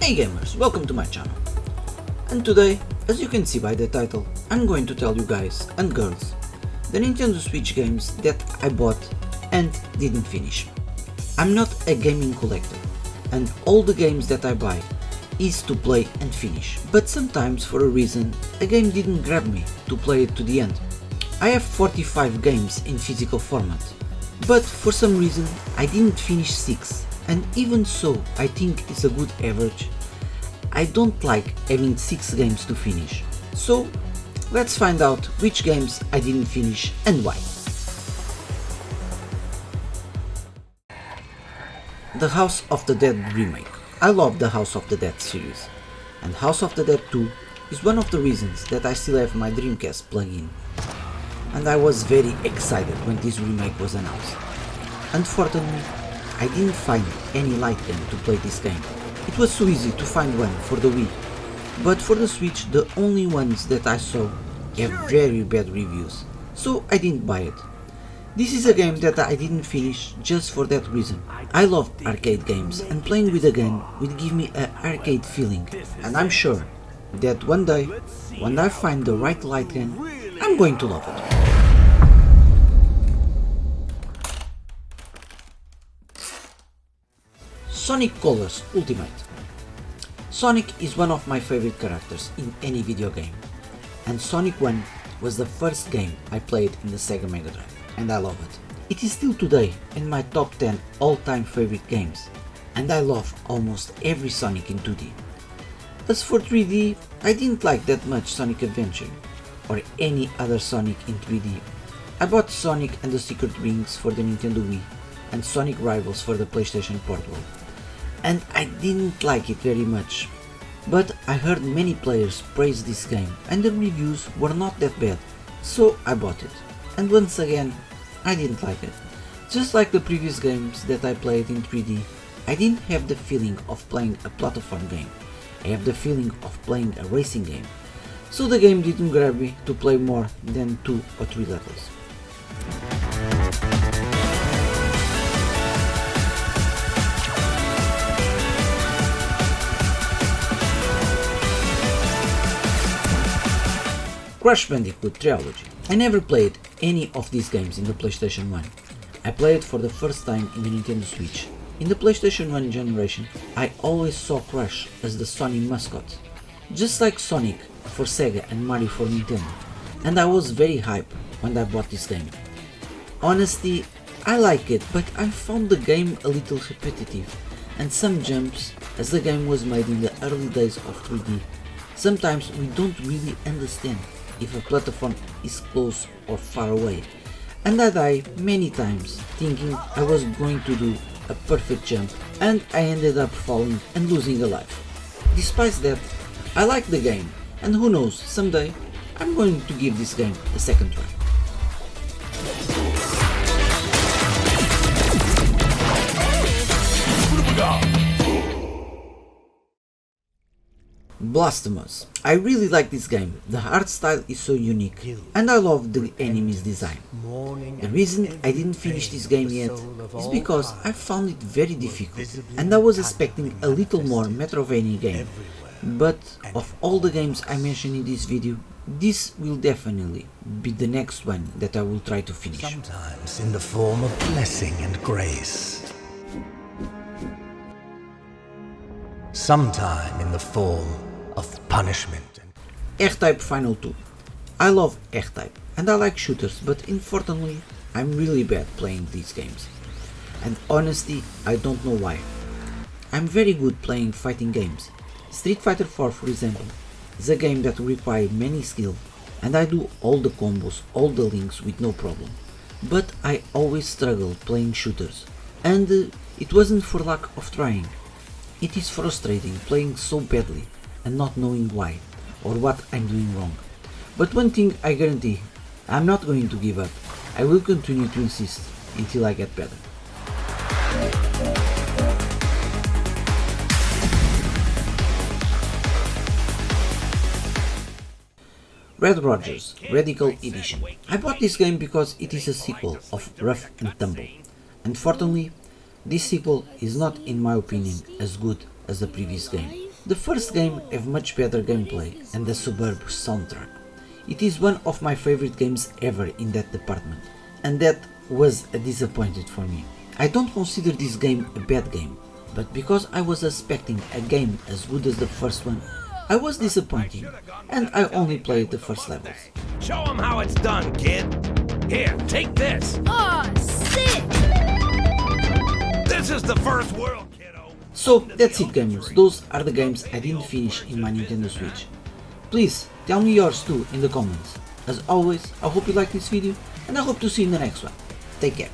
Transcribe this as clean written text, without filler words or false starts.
Hey gamers, welcome to my channel. And today, as you can see by the title, I'm going to tell you guys and girls the Nintendo Switch games that I bought and didn't finish. I'm not a gaming collector, and all the games that I buy is to play and finish, but sometimes for a reason a game didn't grab me to play it to the end. I have 45 games in physical format, but for some reason I didn't finish 6, and even so I think it's a good average. I don't like having 6 games to finish, so let's find out which games I didn't finish and why. The House of the Dead Remake. I love the House of the Dead series, and House of the Dead 2 is one of the reasons that I still have my Dreamcast plug-in, and I was very excited when this remake was announced. Unfortunately, I didn't find any light game to play this game. It was so easy to find one for the Wii, but for the Switch the only ones that I saw have very bad reviews, so I didn't buy it. This is a game that I didn't finish just for that reason. I love arcade games, and playing with a game will give me an arcade feeling, and I'm sure that one day, when I find the right light game, I'm going to love it. Sonic Colors Ultimate. Sonic is one of my favorite characters in any video game, and Sonic 1 was the first game I played in the Sega Mega Drive, and I love it. It is still today in my top 10 all-time favorite games, and I love almost every Sonic in 2D. As for 3D, I didn't like that much Sonic Adventure, or any other Sonic in 3D. I bought Sonic and the Secret Rings for the Nintendo Wii, and Sonic Rivals for the PlayStation Portable, and I didn't like it very much, but I heard many players praise this game and the reviews were not that bad, so I bought it, and once again I didn't like it. Just like the previous games that I played in 3D, I didn't have the feeling of playing a platform game, I have the feeling of playing a racing game, so the game didn't grab me to play more than 2 or 3 levels. Crash Bandicoot Trilogy. I never played any of these games in the PlayStation 1. I played it for the first time in the Nintendo Switch. In the PlayStation 1 generation, I always saw Crash as the Sony mascot, just like Sonic for Sega and Mario for Nintendo, and I was very hyped when I bought this game. Honestly, I like it, but I found the game a little repetitive, and some jumps, as the game was made in the early days of 3D. Sometimes we don't really understand if a platform is close or far away, and I died many times thinking I was going to do a perfect jump, and I ended up falling and losing a life. Despite that, I like the game, and who knows, someday I'm going to give this game a second try. Blasphemous. I really like this game, the art style is so unique, and I love the enemies design. The reason I didn't finish this game yet is because I found it very difficult, and I was expecting a little more Metroidvania game, but of all the games I mentioned in this video, this will definitely be the next one that I will try to finish. Sometimes in the form of blessing and grace. Sometime in the form of punishment. R-Type Final 2. I love R-Type and I like shooters, but unfortunately I'm really bad playing these games. And honestly, I don't know why. I'm very good playing fighting games. Street Fighter 4, for example, is a game that requires many skill, and I do all the combos, all the links with no problem. But I always struggle playing shooters, and it wasn't for lack of trying. It is frustrating playing so badly and not knowing why or what I'm doing wrong. But one thing I guarantee, I'm not going to give up. I will continue to insist until I get better. Rad Rodgers Radical Edition. I bought this game because it is a sequel of Rough and Tumble. Unfortunately, this sequel is not, in my opinion, as good as the previous game. The first game have much better gameplay and a superb soundtrack. It is one of my favorite games ever in that department, and that was a disappointment for me. I don't consider this game a bad game, but because I was expecting a game as good as the first one, I was disappointed, and I only played the first levels. Show 'em how it's done, kid. Here, take this. Aw, sick! This is the first world, kiddo. So that's it, gamers. Those are the games I didn't finish in my Nintendo Switch. Please tell me yours too in the comments. As always, I hope you liked this video, and I hope to see you in the next one. Take care.